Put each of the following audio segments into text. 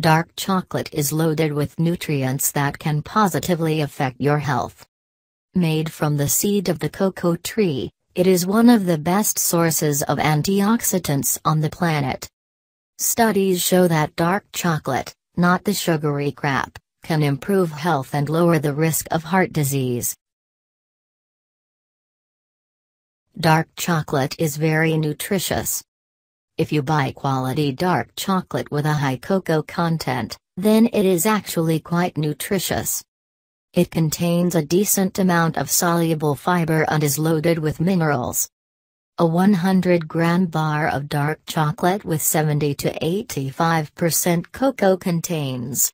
Dark chocolate is loaded with nutrients that can positively affect your health. Made from the seed of the cocoa tree, it is one of the best sources of antioxidants on the planet. Studies show that dark chocolate, not the sugary crap, can improve health and lower the risk of heart disease. Dark chocolate is very nutritious. If you buy quality dark chocolate with a high cocoa content, then it is actually quite nutritious. It contains a decent amount of soluble fiber and is loaded with minerals. A 100-gram bar of dark chocolate with 70 to 85% cocoa contains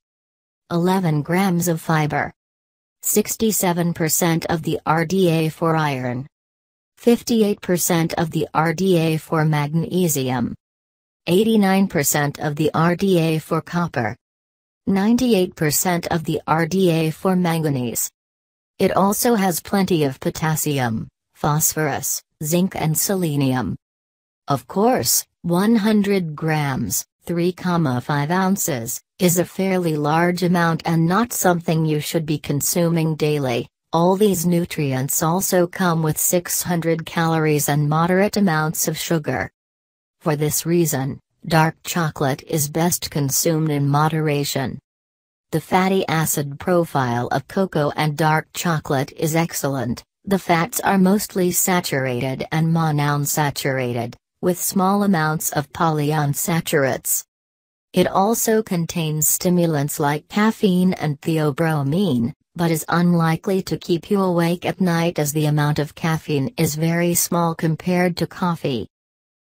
11 grams of fiber, 67% of the RDA for iron, 58% of the RDA for magnesium, 89% of the RDA for copper, 98% of the RDA for manganese. It also has plenty of potassium, phosphorus, zinc and selenium. Of course, 100 grams, 3.5 ounces, is a fairly large amount and not something you should be consuming daily. All these nutrients also come with 600 calories and moderate amounts of sugar. For this reason, dark chocolate is best consumed in moderation. The fatty acid profile of cocoa and dark chocolate is excellent. The fats are mostly saturated and monounsaturated, with small amounts of polyunsaturates. It also contains stimulants like caffeine and theobromine, but is unlikely to keep you awake at night as the amount of caffeine is very small compared to coffee.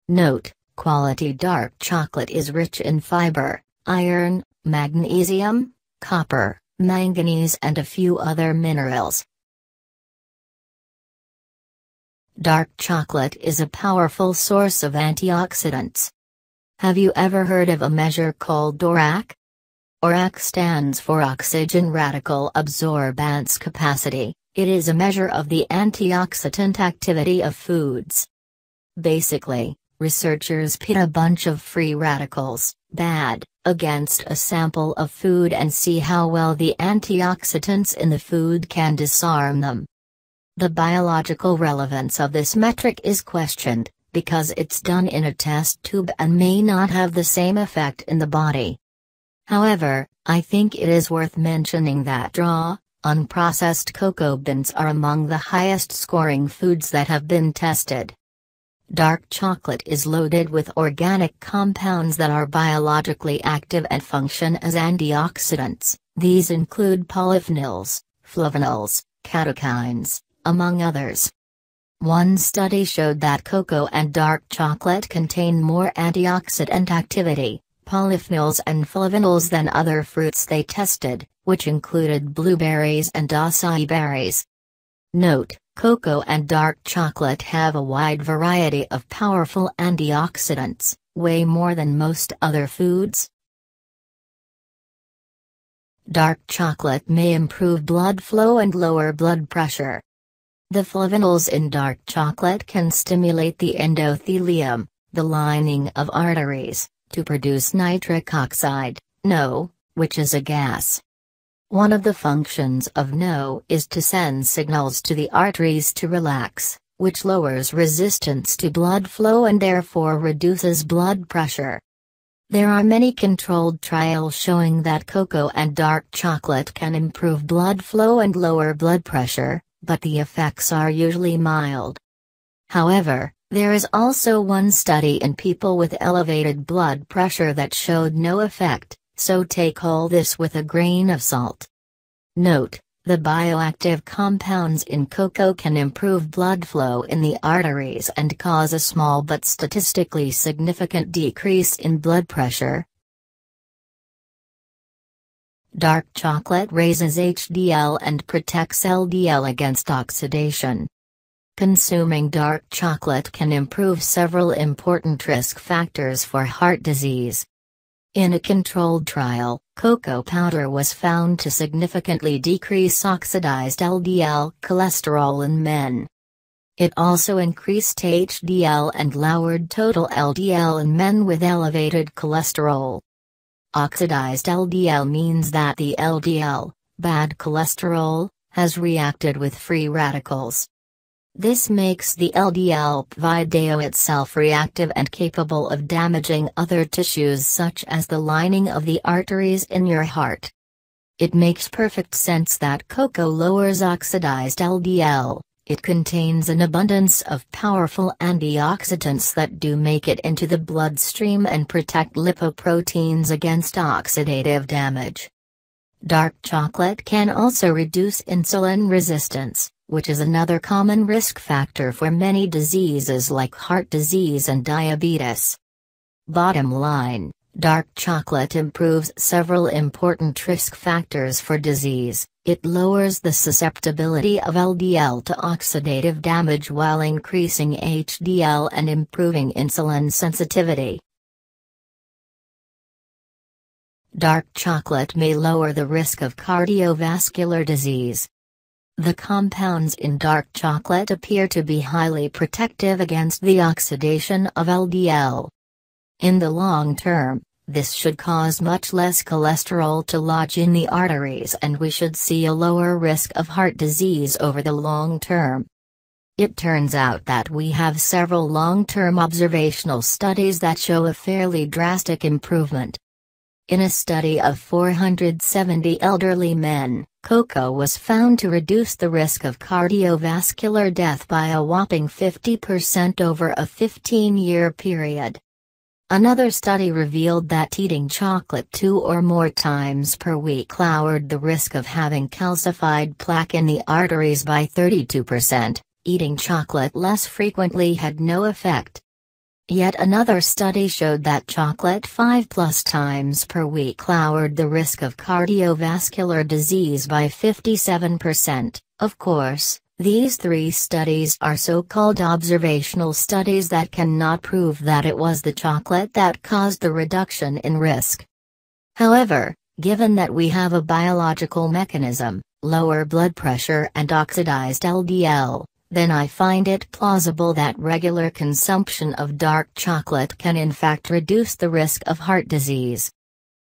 Note: quality dark chocolate is rich in fiber, iron, magnesium, copper, manganese and a few other minerals. Dark chocolate is a powerful source of antioxidants. Have you ever heard of a measure called ORAC? ORAC stands for oxygen radical absorbance capacity. It is a measure of the antioxidant activity of foods. Basically, researchers pit a bunch of free radicals, bad, against a sample of food and see how well the antioxidants in the food can disarm them. The biological relevance of this metric is questioned, because it's done in a test tube and may not have the same effect in the body. However, I think it is worth mentioning that raw, unprocessed cocoa beans are among the highest scoring foods that have been tested. Dark chocolate is loaded with organic compounds that are biologically active and function as antioxidants. These include polyphenols, flavonols, catechins, among others. One study showed that cocoa and dark chocolate contain more antioxidant activity, polyphenols and flavonols than other fruits they tested, which included blueberries and acai berries. Note: cocoa and dark chocolate have a wide variety of powerful antioxidants, way more than most other foods. Dark chocolate may improve blood flow and lower blood pressure. The flavonols in dark chocolate can stimulate the endothelium, the lining of arteries, to produce nitric oxide, NO, which is a gas. One of the functions of NO is to send signals to the arteries to relax, which lowers resistance to blood flow and therefore reduces blood pressure. There are many controlled trials showing that cocoa and dark chocolate can improve blood flow and lower blood pressure, but the effects are usually mild. However, there is also one study in people with elevated blood pressure that showed no effect, so take all this with a grain of salt. Note: the bioactive compounds in cocoa can improve blood flow in the arteries and cause a small but statistically significant decrease in blood pressure. Dark chocolate raises HDL and protects LDL against oxidation. Consuming dark chocolate can improve several important risk factors for heart disease. In a controlled trial, cocoa powder was found to significantly decrease oxidized LDL cholesterol in men. It also increased HDL and lowered total LDL in men with elevated cholesterol. Oxidized LDL means that the LDL, bad cholesterol, has reacted with free radicals. This makes the LDL video itself reactive and capable of damaging other tissues such as the lining of the arteries in your heart. It makes perfect sense that cocoa lowers oxidized LDL. It contains an abundance of powerful antioxidants that do make it into the bloodstream and protect lipoproteins against oxidative damage. Dark chocolate can also reduce insulin resistance, which is another common risk factor for many diseases like heart disease and diabetes. Bottom line, dark chocolate improves several important risk factors for disease. It lowers the susceptibility of LDL to oxidative damage while increasing HDL and improving insulin sensitivity. Dark chocolate may lower the risk of cardiovascular disease. The compounds in dark chocolate appear to be highly protective against the oxidation of LDL. In the long term, this should cause much less cholesterol to lodge in the arteries, and we should see a lower risk of heart disease over the long term. It turns out that we have several long-term observational studies that show a fairly drastic improvement. In a study of 470 elderly men, cocoa was found to reduce the risk of cardiovascular death by a whopping 50% over a 15-year period. Another study revealed that eating chocolate 2 or more times per week lowered the risk of having calcified plaque in the arteries by 32%. Eating chocolate less frequently had no effect. Yet another study showed that chocolate 5+ times per week lowered the risk of cardiovascular disease by 57%. Of course, these 3 studies are so-called observational studies that cannot prove that it was the chocolate that caused the reduction in risk. However, given that we have a biological mechanism, lower blood pressure and oxidized LDL, then I find it plausible that regular consumption of dark chocolate can in fact reduce the risk of heart disease.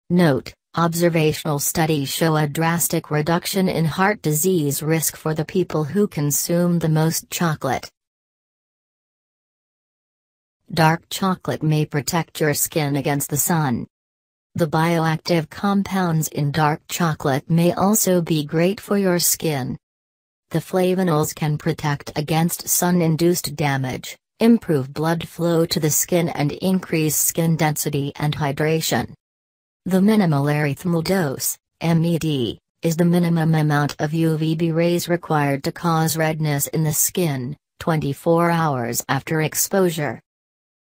Note: observational studies show a drastic reduction in heart disease risk for the people who consume the most chocolate. Dark chocolate may protect your skin against the sun. The bioactive compounds in dark chocolate may also be great for your skin. The flavonols can protect against sun-induced damage, improve blood flow to the skin and increase skin density and hydration. The minimal erythritol dose, MED, is the minimum amount of UVB rays required to cause redness in the skin, 24 hours after exposure.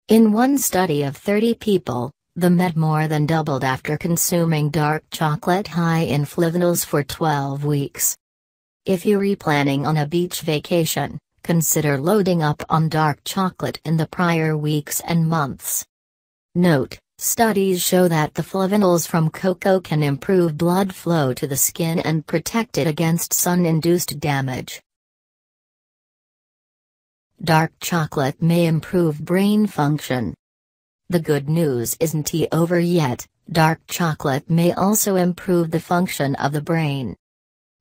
In one study of 30 people, the MED more than doubled after consuming dark chocolate high in flavonols for 12 weeks. If you're planning on a beach vacation, consider loading up on dark chocolate in the prior weeks and months. Note: studies show that the flavonols from cocoa can improve blood flow to the skin and protect it against sun-induced damage. Dark chocolate may improve brain function. The good news isn't over yet: dark chocolate may also improve the function of the brain.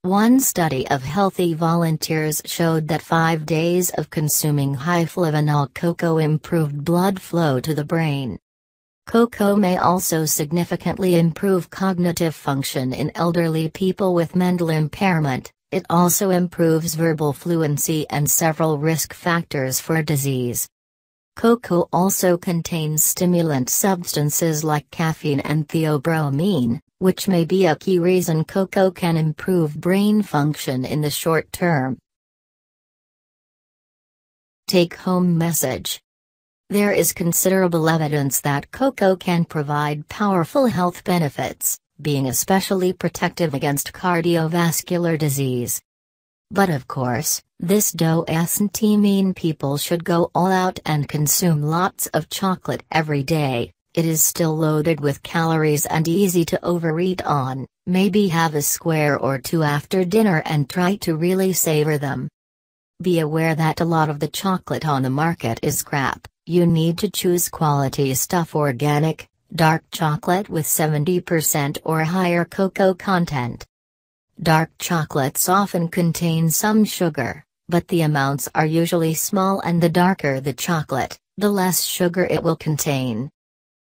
One study of healthy volunteers showed that 5 days of consuming high flavanol cocoa improved blood flow to the brain. Cocoa may also significantly improve cognitive function in elderly people with mental impairment. It also improves verbal fluency and several risk factors for disease. Cocoa also contains stimulant substances like caffeine and theobromine, which may be a key reason cocoa can improve brain function in the short term. Take-home message. There is considerable evidence that cocoa can provide powerful health benefits, being especially protective against cardiovascular disease. But of course, this doesn't mean people should go all out and consume lots of chocolate every day. It is still loaded with calories and easy to overeat on. Maybe have a square or 2 after dinner and try to really savor them. Be aware that a lot of the chocolate on the market is crap. You need to choose quality stuff: organic, Dark chocolate with 70% or higher cocoa content. Dark chocolates often contain some sugar, but the amounts are usually small, and the darker the chocolate, the less sugar it will contain.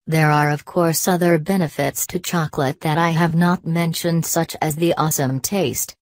There are of course other benefits to chocolate that I have not mentioned, such as the awesome taste,